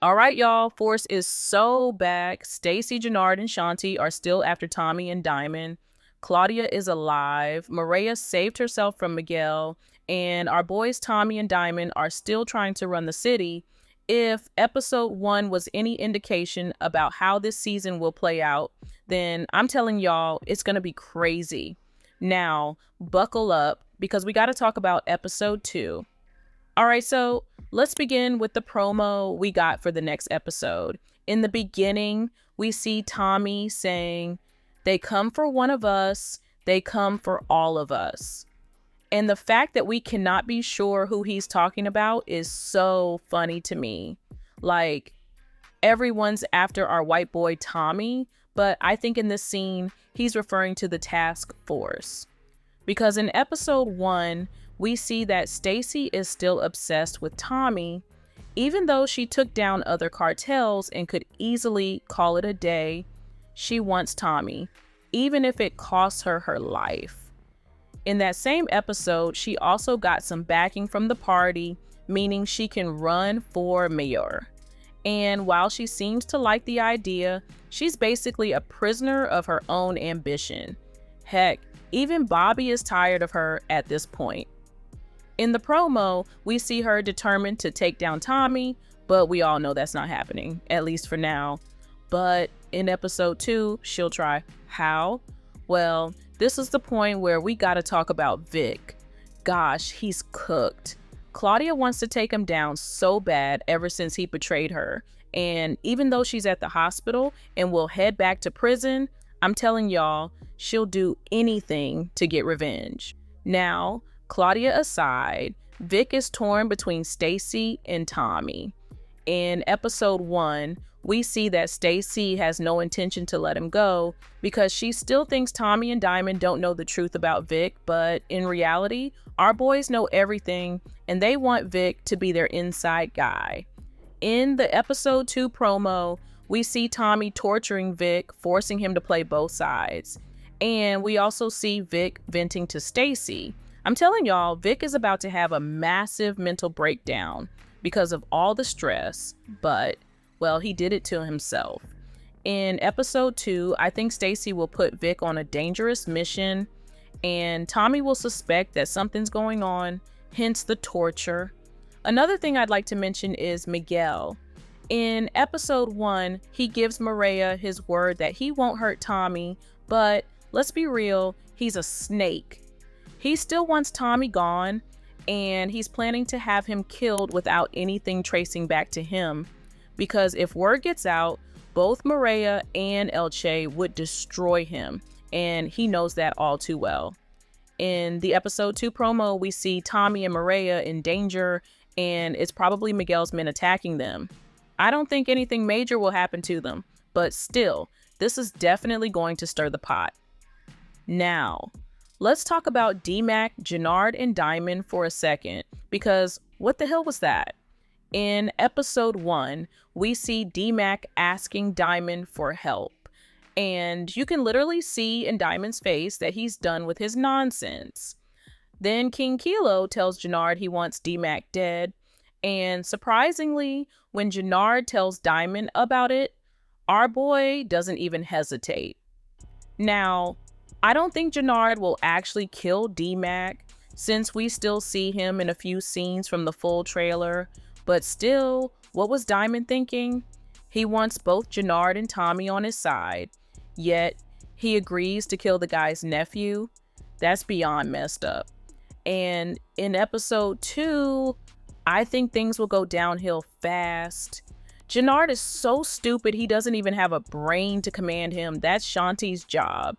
All right, y'all. Force is so back. Stacy, Jannard, and Shanti are still after Tommy and Diamond. Claudia is alive. Maria saved herself from Miguel. And our boys Tommy and Diamond are still trying to run the city. If episode 1 was any indication about how this season will play out, then I'm telling y'all it's going to be crazy. Now, buckle up because we got to talk about episode 2. All right, so let's begin with the promo we got for the next episode. In the beginning, we see Tommy saying, "They come for one of us, they come for all of us." And the fact that we cannot be sure who he's talking about is so funny to me. Like, everyone's after our white boy Tommy, but I think in this scene, he's referring to the task force. Because in episode 1, we see that Stacy is still obsessed with Tommy, even though she took down other cartels and could easily call it a day. She wants Tommy, even if it costs her her life. In that same episode, she also got some backing from the party, meaning she can run for mayor. And while she seems to like the idea, she's basically a prisoner of her own ambition. Heck, even Bobby is tired of her at this point. In the promo, we see her determined to take down Tommy, but we all know that's not happening, at least for now. But in episode 2, she'll try. How? Well, this is the point where we gotta talk about Vic. Gosh, he's cooked. Claudia wants to take him down so bad ever since he betrayed her. And even though she's at the hospital and will head back to prison, I'm telling y'all, she'll do anything to get revenge. Now, Claudia aside, Vic is torn between Stacy and Tommy. In episode 1, we see that Stacy has no intention to let him go because she still thinks Tommy and Diamond don't know the truth about Vic, but in reality, our boys know everything and they want Vic to be their inside guy. In the episode 2 promo, we see Tommy torturing Vic, forcing him to play both sides. And we also see Vic venting to Stacy. I'm telling y'all, Vic is about to have a massive mental breakdown because of all the stress, but, well, he did it to himself. In episode 2, I think Stacy will put Vic on a dangerous mission, and Tommy will suspect that something's going on, hence the torture. Another thing I'd like to mention is Miguel. In episode 1, he gives Maria his word that he won't hurt Tommy, but let's be real, he's a snake. He still wants Tommy gone, and he's planning to have him killed without anything tracing back to him. Because if word gets out, both Maria and Elche would destroy him, and he knows that all too well. In the episode 2 promo, we see Tommy and Maria in danger, and it's probably Miguel's men attacking them. I don't think anything major will happen to them, but still, this is definitely going to stir the pot. Now, let's talk about D-Mac, Jannard, and Diamond for a second, because what the hell was that? In episode 1, we see D-Mac asking Diamond for help, and you can literally see in Diamond's face that he's done with his nonsense. Then King Kilo tells Jannard he wants D-Mac dead, and surprisingly, when Jannard tells Diamond about it, our boy doesn't even hesitate. Now, I don't think Jannard will actually kill D-Mac, since we still see him in a few scenes from the full trailer, but still, what was Diamond thinking? He wants both Jannard and Tommy on his side, yet he agrees to kill the guy's nephew. That's beyond messed up. And in episode 2, I think things will go downhill fast. Jannard is so stupid he doesn't even have a brain to command him. That's Shanti's job.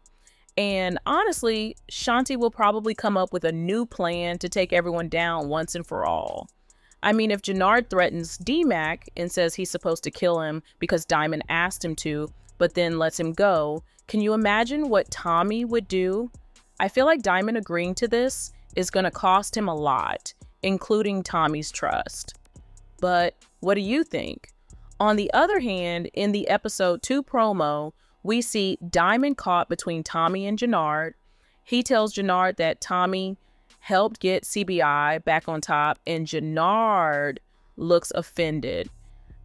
And honestly, Shanti will probably come up with a new plan to take everyone down once and for all. I mean, if Jannard threatens D-Mac and says he's supposed to kill him because Diamond asked him to, but then lets him go, can you imagine what Tommy would do? I feel like Diamond agreeing to this is going to cost him a lot, including Tommy's trust. But what do you think? On the other hand, in the episode 2 promo, we see Diamond caught between Tommy and Jannard. He tells Jannard that Tommy helped get CBI back on top, and Jannard looks offended.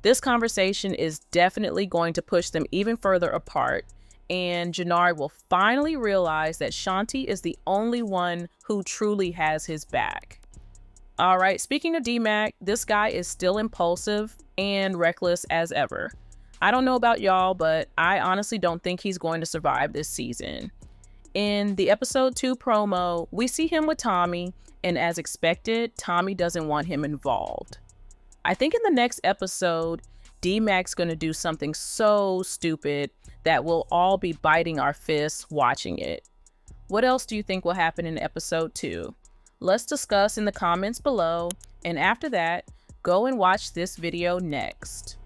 This conversation is definitely going to push them even further apart, and Jannard will finally realize that Shanti is the only one who truly has his back. All right, speaking of D-Mac, this guy is still impulsive and reckless as ever. I don't know about y'all, but I honestly don't think he's going to survive this season. In the episode 2 promo, we see him with Tommy, and as expected, Tommy doesn't want him involved. I think in the next episode, D-Mac's gonna do something so stupid that we'll all be biting our fists watching it. What else do you think will happen in episode 2? Let's discuss in the comments below, and after that, go and watch this video next.